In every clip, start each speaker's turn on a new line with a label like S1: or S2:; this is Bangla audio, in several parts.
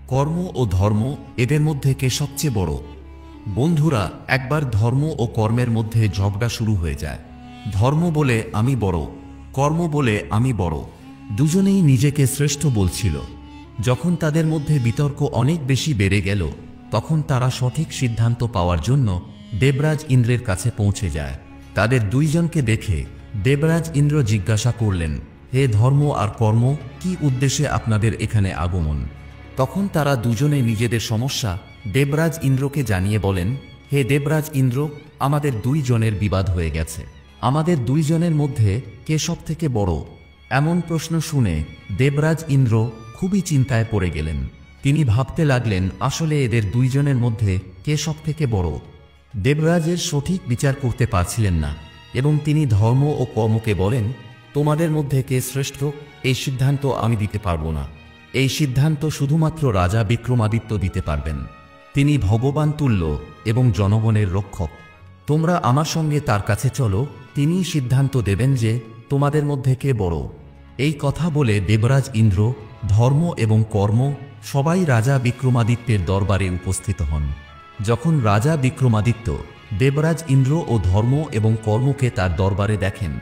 S1: কর্ম ও ধর্ম, এদের মধ্যে কে সবচেয়ে বড়? বন্ধুরা, একবার ধর্ম ও কর্মের মধ্যে ঝগড়া শুরু হয়ে যায়। ধর্ম বলে আমি বড়, কর্ম বলে আমি বড়। দুজনেই নিজেকে শ্রেষ্ঠ বলছিল। যখন তাদের মধ্যে বিতর্ক অনেক বেশি বেড়ে গেল, তখন তারা সঠিক সিদ্ধান্ত পাওয়ার জন্য দেবরাজ ইন্দ্রের কাছে পৌঁছে যায়। তাদের দুইজনকে দেখে দেবরাজ ইন্দ্র জিজ্ঞাসা করলেন, হে ধর্ম আর কর্ম, কি উদ্দেশ্যে আপনাদের এখানে আগমন? তখন তারা দুজনে নিজেদের সমস্যা দেবরাজ ইন্দ্রকে জানিয়ে বলেন, হে দেবরাজ ইন্দ্র, আমাদের দুইজনের বিবাদ হয়ে গেছে। আমাদের দুইজনের মধ্যে কে সব থেকে বড়? এমন প্রশ্ন শুনে দেবরাজ ইন্দ্র খুবই চিন্তায় পড়ে গেলেন। তিনি ভাবতে লাগলেন, আসলে এদের দুইজনের মধ্যে কে সব থেকে বড়? দেবরাজের সঠিক বিচার করতে পারছিলেন না এবং তিনি ধর্ম ও কর্মকে বলেন, তোমাদের মধ্যে কে শ্রেষ্ঠ এই সিদ্ধান্ত আমি দিতে পারবো না। এই সিদ্ধান্ত শুধুমাত্র রাজা বিক্রমাদিত্য দিতে পারবেন। তিনি ভগবান তুল্য এবং জনগণের রক্ষক। তোমরা আমার সঙ্গে তার কাছে চলো, তিনিই সিদ্ধান্ত দেবেন যে তোমাদের মধ্যে কে বড়। এই কথা বলে দেবরাজ ইন্দ্র, ধর্ম এবং কর্ম সবাই রাজা বিক্রমাদিত্যের দরবারে উপস্থিত হন। যখন রাজা বিক্রমাদিত্য দেবরাজ ইন্দ্র ও ধর্ম এবং কর্মকে তার দরবারে দেখেন,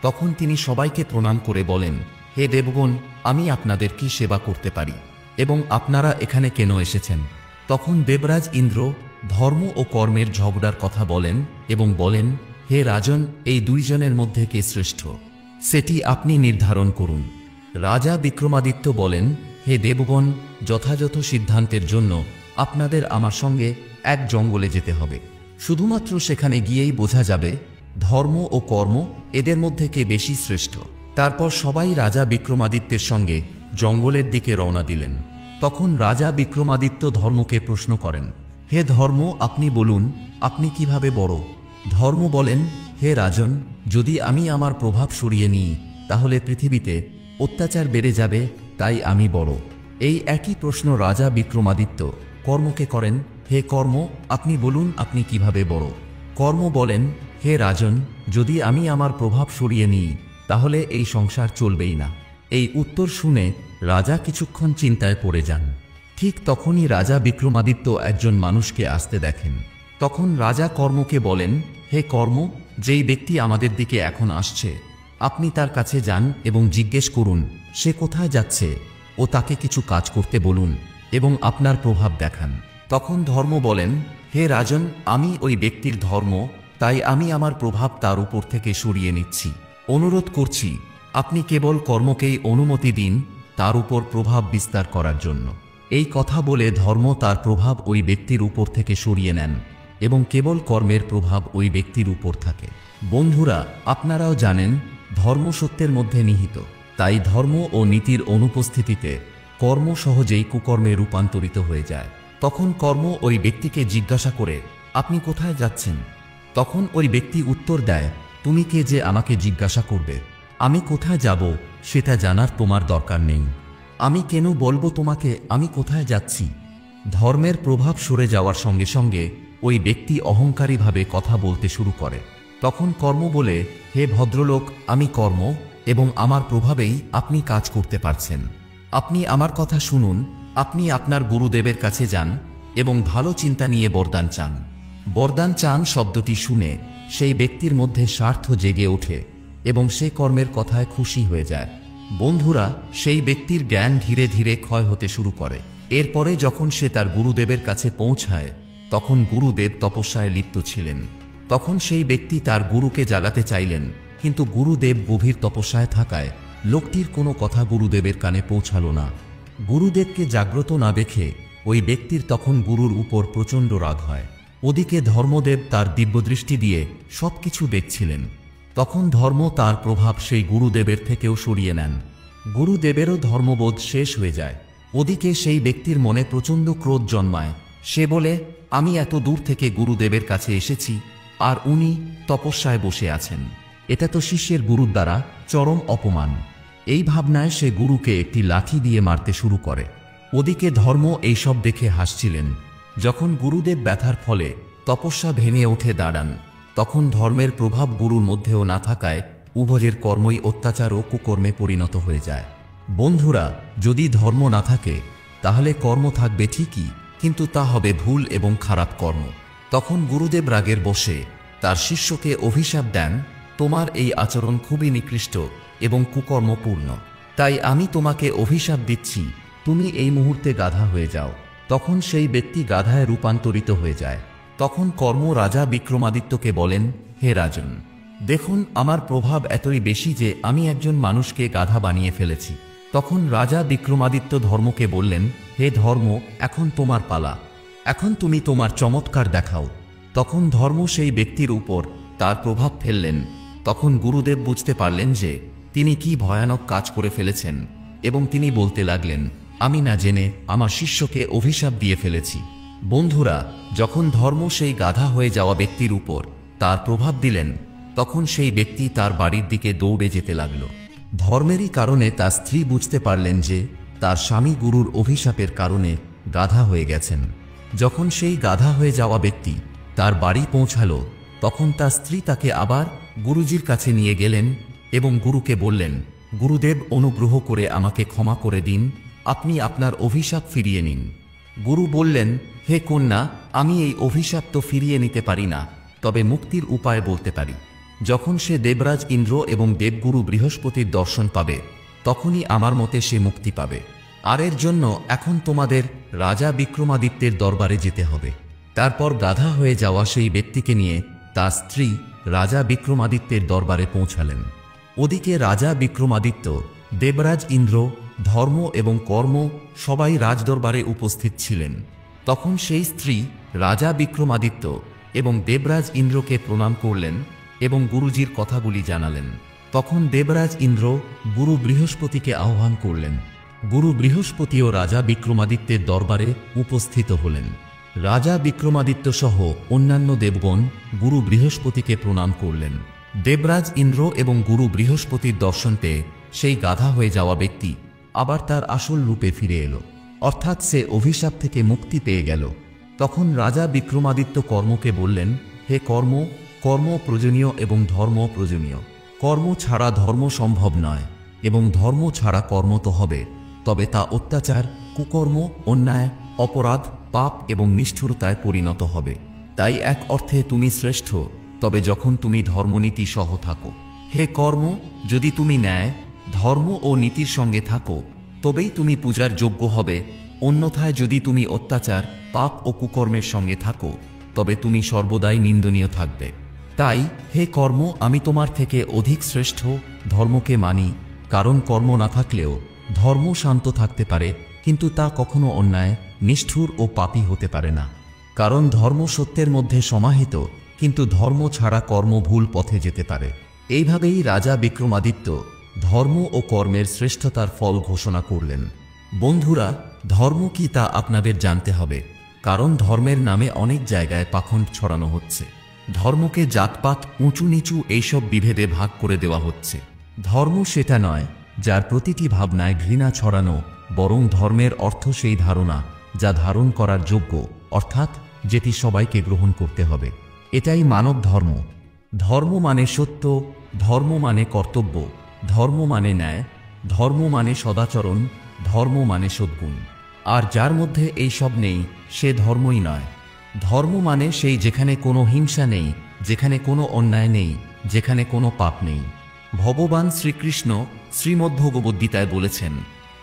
S1: তখন তিনি সবাইকে প্রণাম করে বলেন, হে দেবগণ, আমি আপনাদের কি সেবা করতে পারি এবং আপনারা এখানে কেন এসেছেন? তখন দেবরাজ ইন্দ্র ধর্ম ও কর্মের ঝগড়ার কথা বলেন এবং বলেন, হে রাজন, এই দুইজনের মধ্যে কে শ্রেষ্ঠ সেটি আপনি নির্ধারণ করুন। রাজা বিক্রমাদিত্য বলেন, হে দেবগণ, যথাযথ সিদ্ধান্তের জন্য আপনাদের আমার সঙ্গে এক জঙ্গলে যেতে হবে। শুধুমাত্র সেখানে গিয়েই বোঝা যাবে ধর্ম ও কর্ম এদের মধ্যে কে বেশি শ্রেষ্ঠ। তারপর সবাই রাজা বিক্রমাদিত্যের সঙ্গে জঙ্গলের দিকে রওনা দিলেন। তখন রাজা বিক্রমাদিত্য ধর্মকে প্রশ্ন করেন, হে ধর্ম, আপনি বলুন, আপনি কিভাবে বড়? ধর্ম বলেন, হে রাজন, যদি আমি আমার প্রভাব সরিয়ে নিই তাহলে পৃথিবীতে অত্যাচার বেড়ে যাবে, তাই আমি বড়। এই একই প্রশ্ন রাজা বিক্রমাদিত্য কর্মকে করেন, হে কর্ম, আপনি বলুন, আপনি কিভাবে বড়? কর্ম বলেন, হে রাজন, যদি আমি আমার প্রভাব সরিয়ে নিই তাহলে এই সংসার চলবেই না। এই উত্তর শুনে রাজা কিছুক্ষণ চিন্তায় পড়ে যান। ঠিক তখনই রাজা বিক্রমাদিত্য একজন মানুষকে আসতে দেখেন। তখন রাজা কর্মকে বলেন, হে কর্ম, যেই ব্যক্তি আমাদের দিকে এখন আসছে, আপনি তার কাছে যান এবং জিজ্ঞেস করুন সে কোথায় যাচ্ছে ও তাকে কিছু কাজ করতে বলুন এবং আপনার প্রভাব দেখান। তখন ধর্ম বলেন, হে রাজন, আমি ওই ব্যক্তির ধর্ম, তাই আমি আমার প্রভাব তার উপর থেকে সরিয়ে নিচ্ছি। অনুরোধ করছি আপনি কেবল কর্মকেই অনুমতি দিন তার উপর প্রভাব বিস্তার করার জন্য। এই কথা বলে ধর্ম তার প্রভাব ওই ব্যক্তির উপর থেকে সরিয়ে নেন এবং কেবল কর্মের প্রভাব ওই ব্যক্তির উপর থাকে। বন্ধুরা, আপনারাও জানেন ধর্ম সত্যের মধ্যে নিহিত, তাই ধর্ম ও নীতির অনুপস্থিতিতে কর্ম সহজেই কুকর্মে রূপান্তরিত হয়ে যায়। তখন কর্ম ওই ব্যক্তিকে জিজ্ঞাসা করে, আপনি কোথায় যাচ্ছেন? তখন ওই ব্যক্তি উত্তর দেয়, তুমি কে যে আমাকে জিজ্ঞাসা করবে? আমি কোথায় যাব সেটা জানার তোমার দরকার নেই। আমি কেন বলবো তোমাকে আমি কোথায় যাচ্ছি? ধর্মের প্রভাব সরে যাওয়ার সঙ্গে সঙ্গে ওই ব্যক্তি অহংকারীভাবে কথা বলতে শুরু করে। তখন কর্ম বলে, হে ভদ্রলোক, আমি কর্ম এবং আমার প্রভাবেই আপনি কাজ করতে পারছেন। আপনি আমার কথা শুনুন, আপনি আপনার গুরুদেবের কাছে যান এবং ভালো চিন্তা নিয়ে বরদান চান। বরদান চান শব্দটি শুনে সেই ব্যক্তির মধ্যে স্বার্থ জেগে ওঠে এবং সে কর্মের কথায় খুশি হয়ে যায়। বন্ধুরা, সেই ব্যক্তির জ্ঞান ধীরে ধীরে ক্ষয় হতে শুরু করে। এরপরে যখন সে তার গুরুদেবের কাছে পৌঁছায় তখন গুরুদেব তপস্যায় লিপ্ত ছিলেন। তখন সেই ব্যক্তি তার গুরুকে জাগাতে চাইলেন, কিন্তু গুরুদেব গভীর তপস্যায় থাকায় লোকটির কোনো কথা গুরুদেবের কানে পৌঁছালো না। গুরুদেবকে জাগ্রত না দেখে ওই ব্যক্তির তখন গুরুর উপর প্রচণ্ড রাগ হয়। ওদিকে ধর্মদেব তার দিব্যদৃষ্টি দিয়ে সবকিছু দেখছিলেন। তখন ধর্ম তার প্রভাব সেই গুরুদেবের থেকেও সরিয়ে নেন। গুরুদেবেরও ধর্মবোধ শেষ হয়ে যায়। ওদিকে সেই ব্যক্তির মনে প্রচণ্ড ক্রোধ জন্মায়। সে বলে, আমি এত দূর থেকে গুরুদেবের কাছে এসেছি আর উনি তপস্যায় বসে আছেন, এটা তো শিষ্যের গুরুর দ্বারা চরম অপমান। এই ভাবনায় সে গুরুকে একটি লাঠি দিয়ে মারতে শুরু করে। ওদিকে ধর্ম এইসব দেখে হাসছিলেন। যখন গুরুদেব ব্যথার ফলে তপস্যা ভেঙে উঠে দাঁড়ান, তখন ধর্মের প্রভাব গুরুর মধ্যেও না থাকায় উভয়ের কর্মই অত্যাচার ও কুকর্মে পরিণত হয়ে যায়। বন্ধুরা, যদি ধর্ম না থাকে তাহলে কর্ম থাকবে ঠিকই, কিন্তু তা হবে ভুল এবং খারাপ কর্ম। তখন গুরুদেব রাগের বশে তার শিষ্যকে অভিশাপ দেন, তোমার এই আচরণ খুবই নিকৃষ্ট এবং কুকর্মপূর্ণ, তাই আমি তোমাকে অভিশাপ দিচ্ছি, তুমি এই মুহূর্তে গাধা হয়ে যাও। তখন সেই ব্যক্তি গাধায় রূপান্তরিত হয়ে যায়। তখন কর্ম রাজা বিক্রমাদিত্যকে বলেন, হে রাজন, দেখুন আমার প্রভাব এতই বেশি যে আমি একজন মানুষকে গাধা বানিয়ে ফেলেছি। তখন রাজা বিক্রমাদিত্য ধর্মকে বললেন, হে ধর্ম, এখন তোমার পালা, এখন তুমি তোমার চমৎকার দেখাও। তখন ধর্ম সেই ব্যক্তির উপর তার প্রভাব ফেললেন। তখন গুরুদেব বুঝতে পারলেন যে তিনি কি ভয়ানক কাজ করে ফেলেছেন এবং তিনি বলতে লাগলেন, আমি না জেনে আমার শিষ্যকে অভিশাপ দিয়ে ফেলেছি। বন্ধুরা, যখন ধর্ম সেই গাধা হয়ে যাওয়া ব্যক্তির উপর তার প্রভাব দিলেন, তখন সেই ব্যক্তি তার বাড়ির দিকে দৌড়ে যেতে লাগল। ধর্মেরই কারণে তার স্ত্রী বুঝতে পারলেন যে তার স্বামী গুরুর অভিশাপের কারণে গাধা হয়ে গেছেন। যখন সেই গাধা হয়ে যাওয়া ব্যক্তি তার বাড়ি পৌঁছালো, তখন তার স্ত্রী তাকে আবার গুরুজির কাছে নিয়ে গেলেন এবং গুরুকে বললেন, গুরুদেব, অনুগ্রহ করে আমাকে ক্ষমা করে দিন, আপনি আপনার অভিশাপ ফিরিয়ে নিন। গুরু বললেন, হে কন্যা, আমি এই অভিশাপ তো ফিরিয়ে নিতে পারি না, তবে মুক্তির উপায় বলতে পারি। যখন সে দেবরাজ ইন্দ্র এবং দেবগুরু বৃহস্পতির দর্শন পাবে, তখনই আমার মতে সে মুক্তি পাবে। আর এর জন্য এখন তোমাদের রাজা বিক্রমাদিত্যের দরবারে যেতে হবে। তারপর গাধা হয়ে যাওয়া সেই ব্যক্তিকে নিয়ে তার স্ত্রী রাজা বিক্রমাদিত্যের দরবারে পৌঁছালেন। ওদিকে রাজা বিক্রমাদিত্য, দেবরাজ ইন্দ্র, ধর্ম এবং কর্ম সবাই রাজদরবারে উপস্থিত ছিলেন। তখন সেই স্ত্রী রাজা বিক্রমাদিত্য এবং দেবরাজ ইন্দ্রকে প্রণাম করলেন এবং গুরুজির কথাগুলি জানালেন। তখন দেবরাজ ইন্দ্র গুরু বৃহস্পতিকে আহ্বান করলেন। গুরু বৃহস্পতিও রাজা বিক্রমাদিত্যের দরবারে উপস্থিত হলেন। রাজা বিক্রমাদিত্য সহ অন্যান্য দেবগণ গুরু বৃহস্পতিকে প্রণাম করলেন। দেবরাজ ইন্দ্র এবং গুরু বৃহস্পতির দর্শন পেয়ে সেই গাধা হয়ে যাওয়া ব্যক্তি আবার তার আসল রূপে ফিরে এলো, অর্থাৎ সে অভিশাপ থেকে মুক্তি পেয়ে গেল। তখন রাজা বিক্রমাদিত্য কর্মকে বললেন, হে কর্ম, কর্ম প্রয়োজনীয় এবং ধর্ম প্রয়োজনীয়। কর্ম ছাড়া ধর্ম সম্ভব নয় এবং ধর্ম ছাড়া কর্ম তো হবে, তবে তা অত্যাচার, কুকর্ম, অন্যায়, অপরাধ, পাপ এবং নিষ্ঠুরতায় পরিণত হবে। তাই এক অর্থে তুমি শ্রেষ্ঠ, তবে যখন তুমি ধর্মনীতি সহ থাকো। হে কর্ম, যদি তুমি ন্যায়, ধর্ম ও নীতির সঙ্গে থাকো, তবেই তুমি পূজার যোগ্য হবে। অন্যথায় যদি তুমি অত্যাচার, পাপ ও কুকর্মের সঙ্গে থাকো, তবে তুমি সর্বদাই নিন্দনীয় থাকবে। তাই হে কর্ম, আমি তোমার থেকে অধিক শ্রেষ্ঠ, ধর্মকে মানি, কারণ কর্ম না থাকলেও ধর্ম শান্ত থাকতে পারে, কিন্তু তা কখনো অন্যায়, নিষ্ঠুর ও পাপী হতে পারে না। কারণ ধর্ম সত্যের মধ্যে সমাহিত, কিন্তু ধর্ম ছাড়া কর্ম ভুল পথে যেতে পারে। এইভাবেই রাজা বিক্রমাদিত্য ধর্ম ও কর্মের শ্রেষ্ঠতার ফল ঘোষণা করলেন। বন্ধুরা, ধর্ম কি তা আপনাদের জানতে হবে, কারণ ধর্মের নামে অনেক জায়গায় পাখণ্ড ছড়ানো হচ্ছে। ধর্মকে জাতপাত, উঁচু নিচু এইসব বিভেদে ভাগ করে দেওয়া হচ্ছে। ধর্ম সেটা নয় যার প্রতিটি ভাবনায় ঘৃণা ছড়ানো, বরং ধর্মের অর্থ সেই ধারণা যা ধারণ করার যোগ্য, অর্থাৎ যেটি সবাইকে গ্রহণ করতে হবে। এটাই মানব ধর্ম। ধর্ম মানে সত্য, ধর্ম মানে কর্তব্য, ধর্ম মানে ন্যায়, ধর্ম মানে সদাচরণ, ধর্ম মানে সদ্গুণ। আর যার মধ্যে এই সব নেই, সে ধর্মই নয়। ধর্ম মানে সেই যেখানে কোনো হিংসা নেই, যেখানে কোনো অন্যায় নেই, যেখানে কোনো পাপ নেই। ভগবান শ্রীকৃষ্ণ শ্রীমদ্ভগবদ্গীতায় বলেছেন,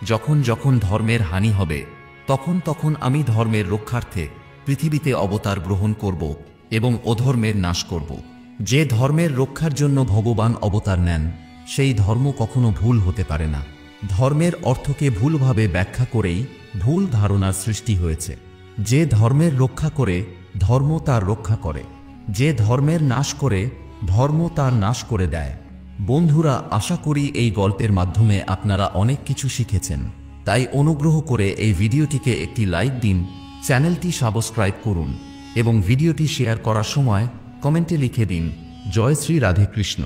S1: যখন যখন ধর্মের হানি হবে, তখন তখন আমি ধর্মের রক্ষার্থে পৃথিবীতে অবতার গ্রহণ করব এবং অধর্মের নাশ করব। যে ধর্মের রক্ষার জন্য ভগবান অবতার নেন, সেই ধর্ম কখনো ভুল হতে পারে না। ধর্মের অর্থকে ভুলভাবে ব্যাখ্যা করেই ভুল ধারণার সৃষ্টি হয়েছে। যে ধর্মের রক্ষা করে, ধর্ম তার রক্ষা করে। যে ধর্মের নাশ করে, ধর্ম তার নাশ করে দেয়। বন্ধুরা, আশা করি এই গল্পের মাধ্যমে আপনারা অনেক কিছু শিখেছেন। তাই অনুগ্রহ করে এই ভিডিওটিকে একটি লাইক দিন, চ্যানেলটি সাবস্ক্রাইব করুন এবং ভিডিওটি শেয়ার করার সময় কমেন্টে লিখে দিন, জয় শ্রী রাধে কৃষ্ণ।